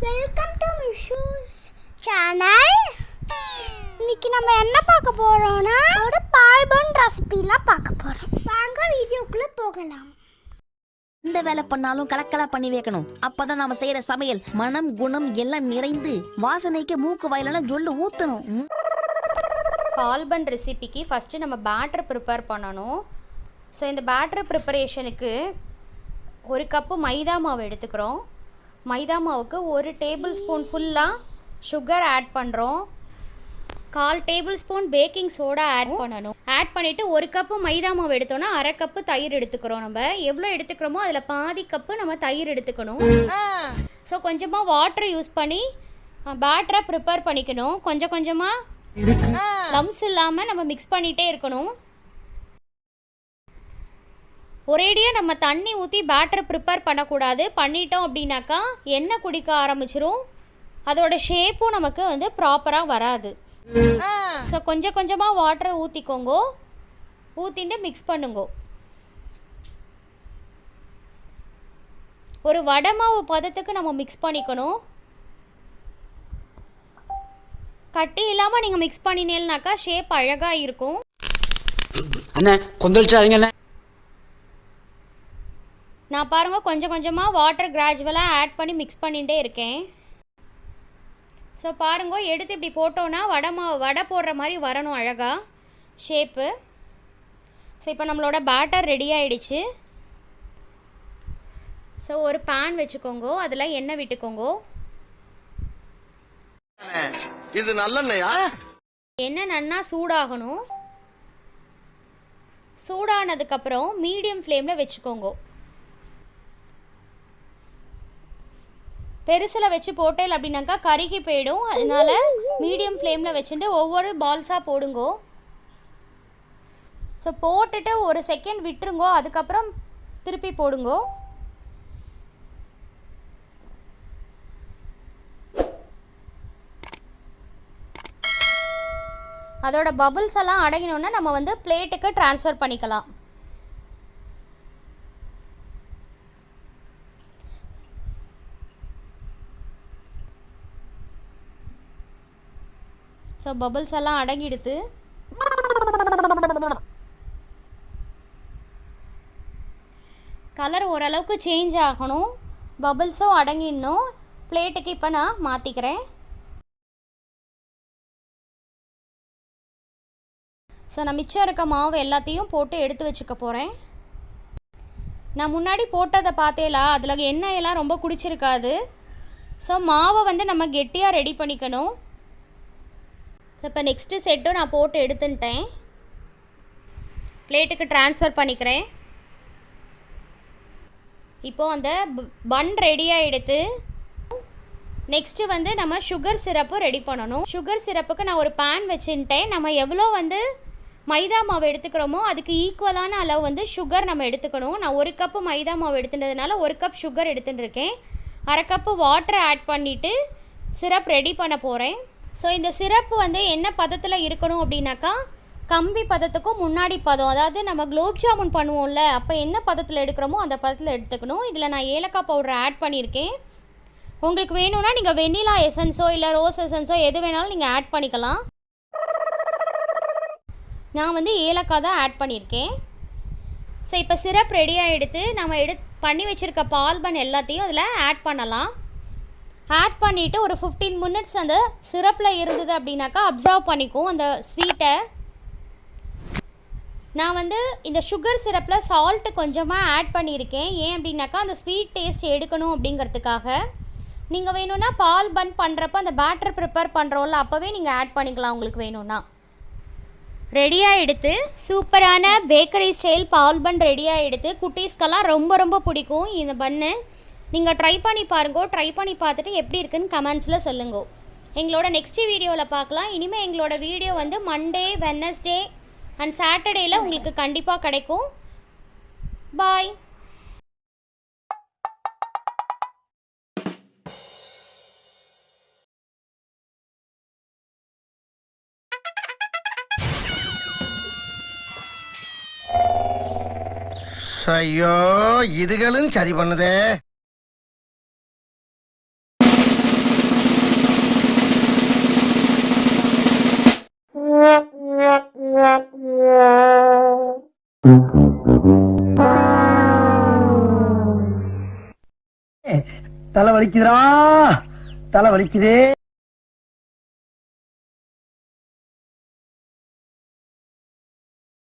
Welcome to மிஷூஸ் channel. இன்னைக்கு நம்ம என்ன பார்க்க போறோம்னா ஒரு பால் பன் ரெசிபிலாம் பார்க்க போறோம். வாங்க வீடியோக்குள்ள போகலாம். இந்த வேலை பண்ணாலும் கலக்கலா பண்ணி வைக்கணும். அப்பதான் நாம செய்யற சமையல் மனம் குணம் எல்லாம் நிறைந்து வாசனைக்கு மூக்கு வாயிலெல்லாம் ஜொல்லு ஊத்தணும். பால் பன் ரெசிபிக்கு ஃபஸ்ட்டு நம்ம பேட்டர் ப்ரிப்பேர் பண்ணணும். ஸோ இந்த பேட்டர் ப்ரிப்பரேஷனுக்கு ஒரு கப்பு மைதா மாவு எடுத்துக்கிறோம். மைதா மாவுக்கு 1 டேபிள் ஸ்பூன் ஃபுல்லாக சுகர் ஆட் பண்ணுறோம். 1/4 tablespoon baking soda add பண்ணணும். ஆட் பண்ணிவிட்டு 1 கப்பு மைதா மாவு எடுத்தோன்னா 1/2 கப்பு தயிர் எடுத்துக்கிறோம். நம்ம எவ்வளோ எடுத்துக்கிறோமோ அதில் பாதி கப்பு நம்ம தயிர் எடுத்துக்கணும். ஸோ கொஞ்சமாக வாட்டர் யூஸ் பண்ணி பேட்டரை ப்ரிப்பேர் பண்ணிக்கணும். கொஞ்சம் கொஞ்சமாக லம்ஸ் இல்லாமல் நம்ம மிக்ஸ் பண்ணிகிட்டே இருக்கணும். ஒரேடியாக நம்ம தண்ணி ஊற்றி பேட்டரை ப்ரிப்பேர் பண்ணக்கூடாது. பண்ணிட்டோம் அப்படின்னாக்கா எண்ணெய் குடிக்க ஆரம்பிச்சிரும். அதோட ஷேப்பும் நமக்கு வந்து ப்ராப்பராக வராது. ஸோ கொஞ்சம் கொஞ்சமாக வாட்டரை ஊற்றிக்கோங்க. ஊற்றிட்டு மிக்ஸ் பண்ணுங்க. ஒரு வடை மாவு பதத்துக்கு நம்ம மிக்ஸ் பண்ணிக்கணும். கட்டி இல்லாமல் நீங்கள் மிக்ஸ் பண்ணினீங்கன்னாக்கா ஷேப் அழகாக இருக்கும். நான் பாருங்கள் கொஞ்சம் கொஞ்சமாக வாட்டர் கிராஜுவலாக ஆட் பண்ணி மிக்ஸ் பண்ணிகிட்டே இருக்கேன். ஸோ பாருங்க எடுத்து இப்படி போட்டோன்னா வடை போடுற மாதிரி வரணும் அழகாக ஷேப்பு. ஸோ இப்போ நம்மளோட பேட்டர் ரெடி ஆகிடுச்சு. ஸோ ஒரு பேன் வச்சுக்கோங்க. அதில் எண்ணெய் விட்டுக்கோங்க. இது நல்லெண்ணெயா? எண்ணெய் நல்லா சூடாகணும். சூடானதுக்கப்புறம் மீடியம் ஃப்ளேமில் வச்சுக்கோங்க. பெருசில் வச்சு போட்டேல் அப்படின்னாக்கா கருகி போயிடும். அதனால மீடியம் ஃப்ளேமில் வச்சுட்டு ஒவ்வொரு பால்ஸாக போடுங்கோ. ஸோ போட்டுட்டு ஒரு செகண்ட் விட்டுருங்கோ. அதுக்கப்புறம் திருப்பி போடுங்கோ. அதோட பபுள்ஸ் எல்லாம் அடங்கினோன்னா நம்ம வந்து பிளேட்டுக்கு ட்ரான்ஸ்ஃபர் பண்ணிக்கலாம். ஸோ பபுள்ஸ் எல்லாம் அடங்கிடுது. கலர் ஓரளவுக்கு சேஞ்ச் ஆகணும். பபுள்ஸும் அடங்கிடணும். பிளேட்டுக்கு இப்போ நான் மாற்றிக்கிறேன். ஸோ நான் மிச்சம் இருக்க மாவு எல்லாத்தையும் போட்டு எடுத்து வச்சுக்க போகிறேன். நான் முன்னாடி போட்டதை பார்த்தேலா அதில் எண்ணெயெல்லாம் ரொம்ப குடிச்சிருக்காது. ஸோ மாவை வந்து நம்ம கெட்டியாக ரெடி பண்ணிக்கணும். ஸோ இப்போ நெக்ஸ்ட்டு செட்டும் நான் போட்டு எடுத்துட்டேன். பிளேட்டுக்கு ட்ரான்ஸ்ஃபர் பண்ணிக்கிறேன். இப்போது அந்த பன் ரெடியாக எடுத்து நெக்ஸ்ட்டு வந்து நம்ம சுகர் சிரப்பு ரெடி பண்ணணும். சுகர் சிரப்புக்கு நான் ஒரு பேன் வச்சுட்டேன். நம்ம எவ்வளோ வந்து மைதா மாவு எடுத்துக்கிறோமோ அதுக்கு ஈக்குவலான அளவு வந்து சுகர் நம்ம எடுத்துக்கணும். நான் 1 கப்பு மைதா மாவு எடுத்துட்டதுனால 1 கப் சுகர் எடுத்துட்டுருக்கேன். 1/2 கப்பு வாட்டர் ஆட் பண்ணிவிட்டு சிரப் ரெடி பண்ண போகிறேன். ஸோ இந்த சிரப்பு வந்து என்ன பதத்தில் இருக்கணும் அப்படின்னாக்கா கம்பி பதத்துக்கும் முன்னாடி பதம். அதாவது நம்ம குலோப் ஜாமுன் பண்ணுவோம்ல அப்போ என்ன பதத்தில் எடுக்கிறோமோ அந்த பதத்தில் எடுத்துக்கணும். இதில் நான் ஏலக்காய் பவுடர் ஆட் பண்ணியிருக்கேன். உங்களுக்கு வேணும்னா நீங்கள் வெண்ணிலா எசன்ஸோ இல்லை ரோஸ் எசன்ஸோ எது வேணாலும் நீங்கள் ஆட் பண்ணிக்கலாம். நான் வந்து ஏலக்காய் தான் ஆட் பண்ணியிருக்கேன். ஸோ இப்போ சிரப் ரெடியாக எடுத்து நம்ம பண்ணி வச்சுருக்க பால் பன் எல்லாத்தையும் அதில் ஆட் பண்ணலாம். ஆட் பண்ணிவிட்டு ஒரு 15 மினிட்ஸ் அந்த சிரப்பில் இருந்தது அப்படின்னாக்கா அப்சர்வ் பண்ணிக்கும் அந்த ஸ்வீட்டை. நான் வந்து இந்த சுகர் சிரப்பில் சால்ட்டு கொஞ்சமாக ஆட் பண்ணியிருக்கேன். ஏன் அப்படின்னாக்கா அந்த ஸ்வீட் டேஸ்ட் எடுக்கணும் அப்படிங்கிறதுக்காக. நீங்கள் வேணும்னா பால் பன் பண்ணுறப்ப அந்த பேட்டர் ப்ரிப்பேர் பண்ணுறோம்ல அப்போவே நீங்கள் ஆட் பண்ணிக்கலாம் உங்களுக்கு வேணும்னா. ரெடியாக எடுத்து சூப்பரான பேக்கரி ஸ்டைல் பால் பன் ரெடியாக எடுத்து குட்டீஸ்க்கெல்லாம் ரொம்ப ரொம்ப பிடிக்கும் இந்த பன்னு. நீங்கள் ட்ரை பண்ணி பாருங்கோ. ட்ரை பண்ணி பார்த்துட்டு எப்படி இருக்குன்னு கமெண்ட்ஸில் சொல்லுங்கோ. எங்களோட நெக்ஸ்ட் வீடியோவில் பார்க்கலாம். இனிமேல் எங்களோட வீடியோ வந்து மண்டே, வெட்னஸ்டே அண்ட் சாட்டர்டேயில் உங்களுக்கு கண்டிப்பாக கிடைக்கும். பாய். ஐயோ, இதுகளும் சரி பண்ணுதே. தலை வலிக்குதுடா, தலை வலிக்குதே.